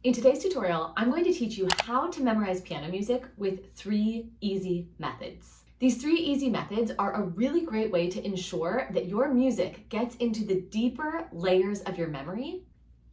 In today's tutorial, I'm going to teach you how to memorize piano music with 3 easy methods. These 3 easy methods are a really great way to ensure that your music gets into the deeper layers of your memory,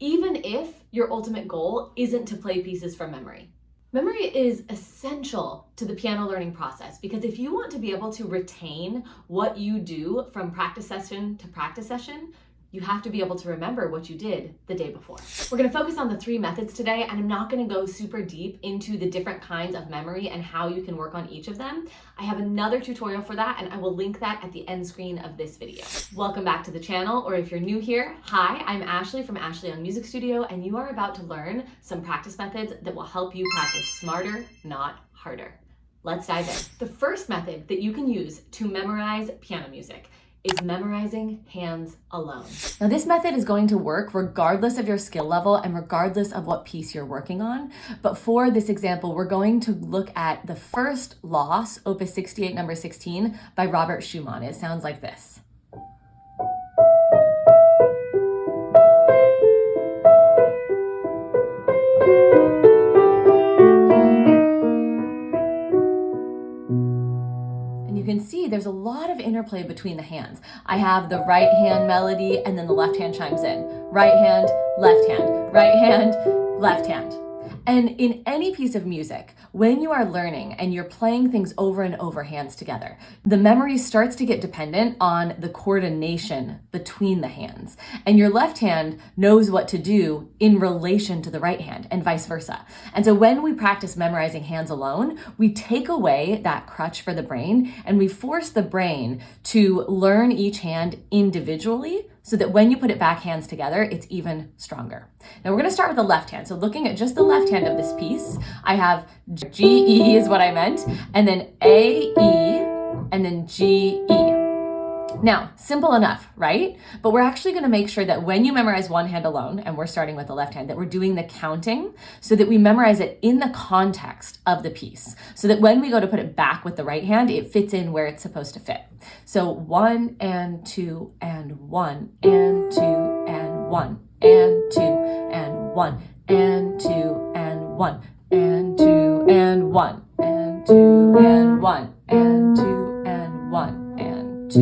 even if your ultimate goal isn't to play pieces from memory. Memory is essential to the piano learning process because if you want to be able to retain what you do from practice session to practice session, you have to be able to remember what you did the day before. We're gonna focus on the 3 methods today, and I'm not gonna go super deep into the different kinds of memory and how you can work on each of them. I have another tutorial for that, and I will link that at the end screen of this video. Welcome back to the channel, or if you're new here, hi, I'm Ashley from Ashley Young Music Studio, and you are about to learn some practice methods that will help you practice smarter, not harder. Let's dive in. The first method that you can use to memorize piano music is memorizing hands alone. Now this method is going to work regardless of your skill level and regardless of what piece you're working on. But for this example, we're going to look at the first loss, Opus 68, number 16 by Robert Schumann. It sounds like this. You can see there's a lot of interplay between the hands. I have the right hand melody and then the left hand chimes in. Right hand, left hand, right hand, left hand. And in any piece of music, when you are learning and you're playing things over and over hands together, the memory starts to get dependent on the coordination between the hands. And your left hand knows what to do in relation to the right hand and vice versa. And so when we practice memorizing hands alone, we take away that crutch for the brain and we force the brain to learn each hand individually so that when you put it back hands together, it's even stronger. Now we're gonna start with the left hand. So looking at just the left hand of this piece, I have G, E is what I meant, and then A, E, and then G, E. Now, simple enough, right? But we're actually gonna make sure that when you memorize one hand alone, and we're starting with the left hand, that we're doing the counting so that we memorize it in the context of the piece. So that when we go to put it back with the right hand, it fits in where it's supposed to fit. So 1 and 2 and 1 and 2 and 1 and 2 and 1 and 2 and 1 and 2 and 1 and 2 and 1 and 2 and 1 and 2.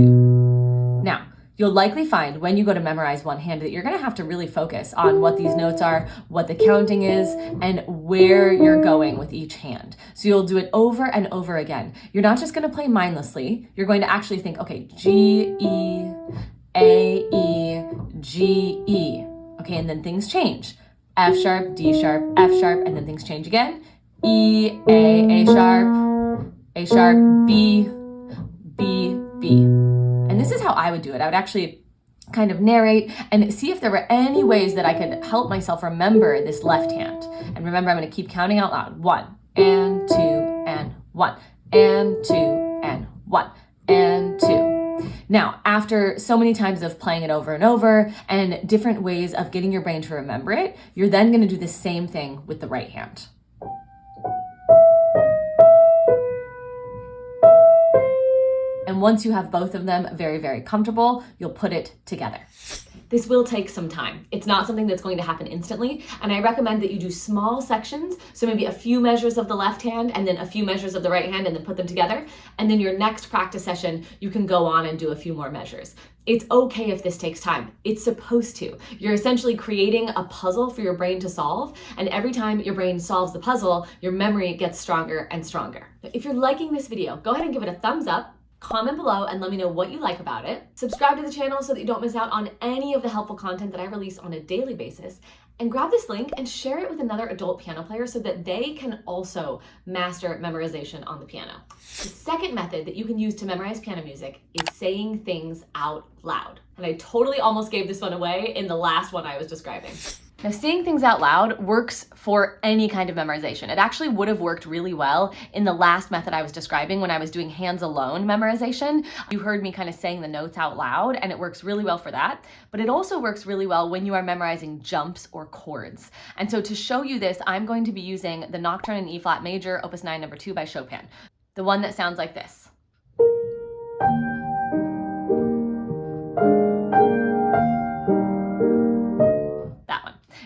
Now, you'll likely find when you go to memorize one hand that you're gonna have to really focus on what these notes are, what the counting is, and where you're going with each hand. So you'll do it over and over again. You're not just gonna play mindlessly, you're going to actually think, okay, G, E, A, E, G, E. Okay, and then things change. F sharp, D sharp, F sharp, and then things change again. E, A sharp, B, B, B. And this is how I would do it. I would actually kind of narrate and see if there were any ways that I could help myself remember this left hand. And remember, I'm going to keep counting out loud. 1 and 2 and 1 and 2 and 1 and 2. Now, after so many times of playing it over and over and different ways of getting your brain to remember it, you're then going to do the same thing with the right hand. And once you have both of them very, very comfortable, you'll put it together. This will take some time. It's not something that's going to happen instantly, and I recommend that you do small sections, so maybe a few measures of the left hand and then a few measures of the right hand and then put them together, and then your next practice session, you can go on and do a few more measures. It's okay if this takes time. It's supposed to. You're essentially creating a puzzle for your brain to solve, and every time your brain solves the puzzle, your memory gets stronger and stronger. If you're liking this video, go ahead and give it a thumbs up. Comment below and let me know what you like about it. Subscribe to the channel so that you don't miss out on any of the helpful content that I release on a daily basis. And grab this link and share it with another adult piano player so that they can also master memorization on the piano. The second method that you can use to memorize piano music is saying things out loud. And I totally almost gave this one away in the last one I was describing. Now, saying things out loud works for any kind of memorization. It actually would have worked really well in the last method I was describing when I was doing hands alone memorization. You heard me kind of saying the notes out loud, and it works really well for that. But it also works really well when you are memorizing jumps or chords. And so to show you this, I'm going to be using the Nocturne in E flat major, Opus 9, number 2 by Chopin. The one that sounds like this.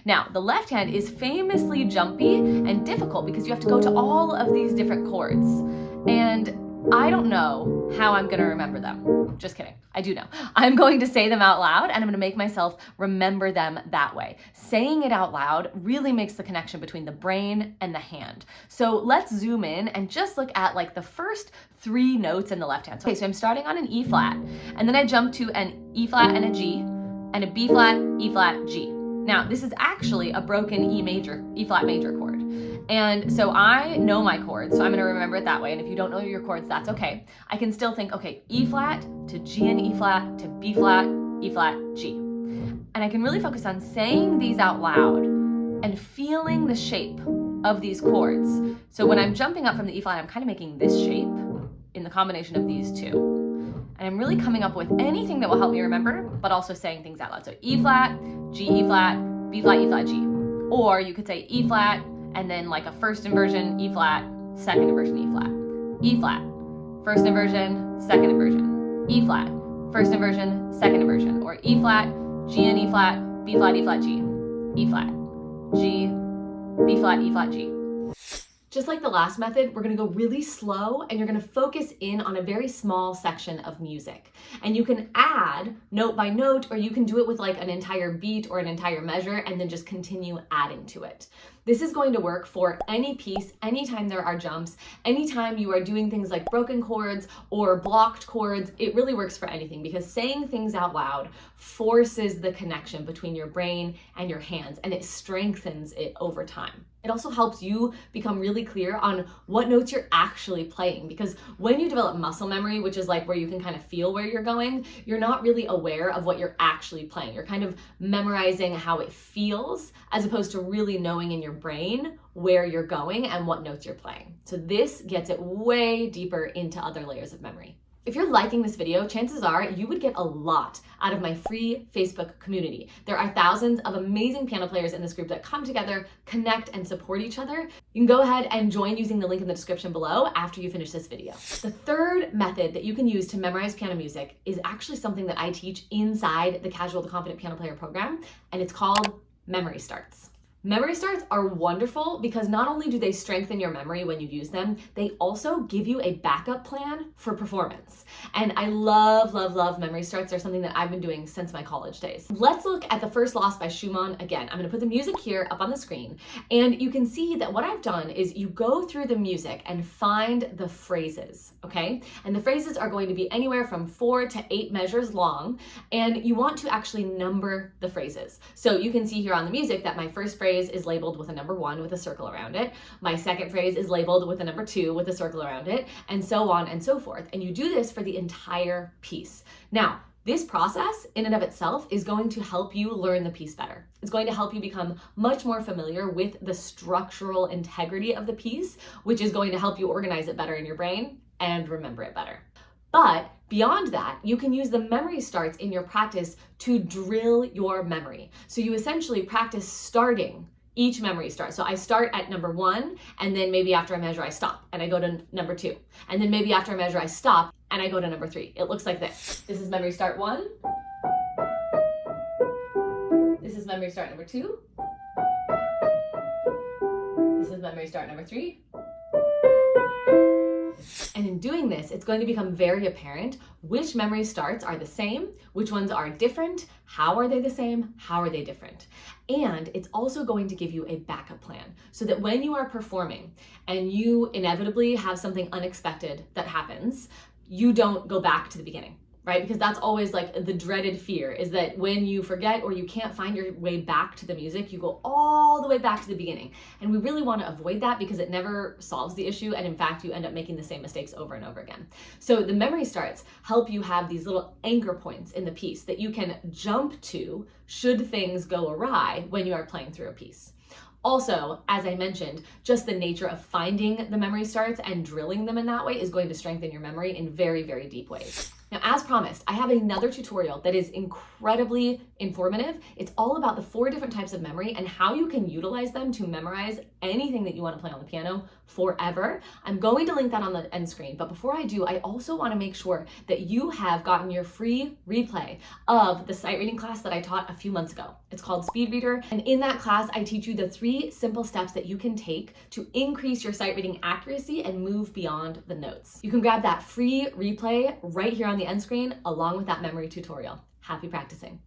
Now, the left hand is famously jumpy and difficult because you have to go to all of these different chords. And I don't know how I'm gonna remember them. Just kidding, I do know. I'm going to say them out loud and I'm gonna make myself remember them that way. Saying it out loud really makes the connection between the brain and the hand. So let's zoom in and just look at like the first 3 notes in the left hand. Okay, so I'm starting on an E flat, and then I jump to an E flat and a G, and a B flat, E flat, G. Now, this is actually a broken E flat major chord. And so I know my chords, so I'm gonna remember it that way. And if you don't know your chords, that's okay. I can still think, okay, E flat to G and E flat to B flat, E flat, G. And I can really focus on saying these out loud and feeling the shape of these chords. So when I'm jumping up from the E flat, I'm kind of making this shape in the combination of these two. And I'm really coming up with anything that will help me remember, but also saying things out loud. So E flat, G, E flat, B flat, E flat, G. Or you could say E flat, and then like a first inversion, E flat, second inversion, E flat. E flat, first inversion, second inversion. E flat, first inversion, second inversion. Or E flat, G and E flat, B flat, E flat, G. E flat, G, B flat, E flat, G. Just like the last method, we're gonna go really slow and you're gonna focus in on a very small section of music. And you can add note by note, or you can do it with like an entire beat or an entire measure and then just continue adding to it. This is going to work for any piece, anytime there are jumps, anytime you are doing things like broken chords or blocked chords. It really works for anything because saying things out loud forces the connection between your brain and your hands, and it strengthens it over time. It also helps you become really clear on what notes you're actually playing, because when you develop muscle memory, which is like where you can kind of feel where you're going, you're not really aware of what you're actually playing. You're kind of memorizing how it feels as opposed to really knowing in your brain where you're going and what notes you're playing. So this gets it way deeper into other layers of memory. If you're liking this video, chances are you would get a lot out of my free Facebook community. There are thousands of amazing piano players in this group that come together, connect, and support each other. You can go ahead and join using the link in the description below after you finish this video. The third method that you can use to memorize piano music is actually something that I teach inside the Casual to Confident Piano Player program, and it's called memory starts. Memory starts are wonderful because not only do they strengthen your memory when you use them, they also give you a backup plan for performance. And I love, love, love memory starts. They're something that I've been doing since my college days. Let's look at the First Lost by Schumann again. I'm gonna put the music here up on the screen, and you can see that what I've done is you go through the music and find the phrases, okay? And the phrases are going to be anywhere from 4 to 8 measures long, and you want to actually number the phrases. So you can see here on the music that my first phrase is labeled with a number 1 with a circle around it. My second phrase is labeled with a number 2 with a circle around it, and so on and so forth. And you do this for the entire piece. Now, this process in and of itself is going to help you learn the piece better. It's going to help you become much more familiar with the structural integrity of the piece, which is going to help you organize it better in your brain and remember it better. But beyond that, you can use the memory starts in your practice to drill your memory. So you essentially practice starting each memory start. So I start at number 1, and then maybe after a measure I stop and I go to number 2. And then maybe after a measure I stop and I go to number 3. It looks like this. This is memory start 1. This is memory start number 2. This is memory start number 3. And in doing this, it's going to become very apparent which memory starts are the same, which ones are different, how are they the same, how are they different. And it's also going to give you a backup plan so that when you are performing and you inevitably have something unexpected that happens, you don't go back to the beginning. Right? Because that's always like the dreaded fear, is that when you forget or you can't find your way back to the music, you go all the way back to the beginning. And we really want to avoid that because it never solves the issue. And in fact, you end up making the same mistakes over and over again. So the memory starts help you have these little anchor points in the piece that you can jump to should things go awry when you are playing through a piece. Also, as I mentioned, just the nature of finding the memory starts and drilling them in that way is going to strengthen your memory in very, very deep ways. Now, as promised, I have another tutorial that is incredibly informative. It's all about the 4 different types of memory and how you can utilize them to memorize anything that you want to play on the piano forever. I'm going to link that on the end screen, but before I do, I also want to make sure that you have gotten your free replay of the sight reading class that I taught a few months ago. It's called Speed Reader, and in that class, I teach you the 3 simple steps that you can take to increase your sight reading accuracy and move beyond the notes. You can grab that free replay right here on the end screen along with that memory tutorial. Happy practicing.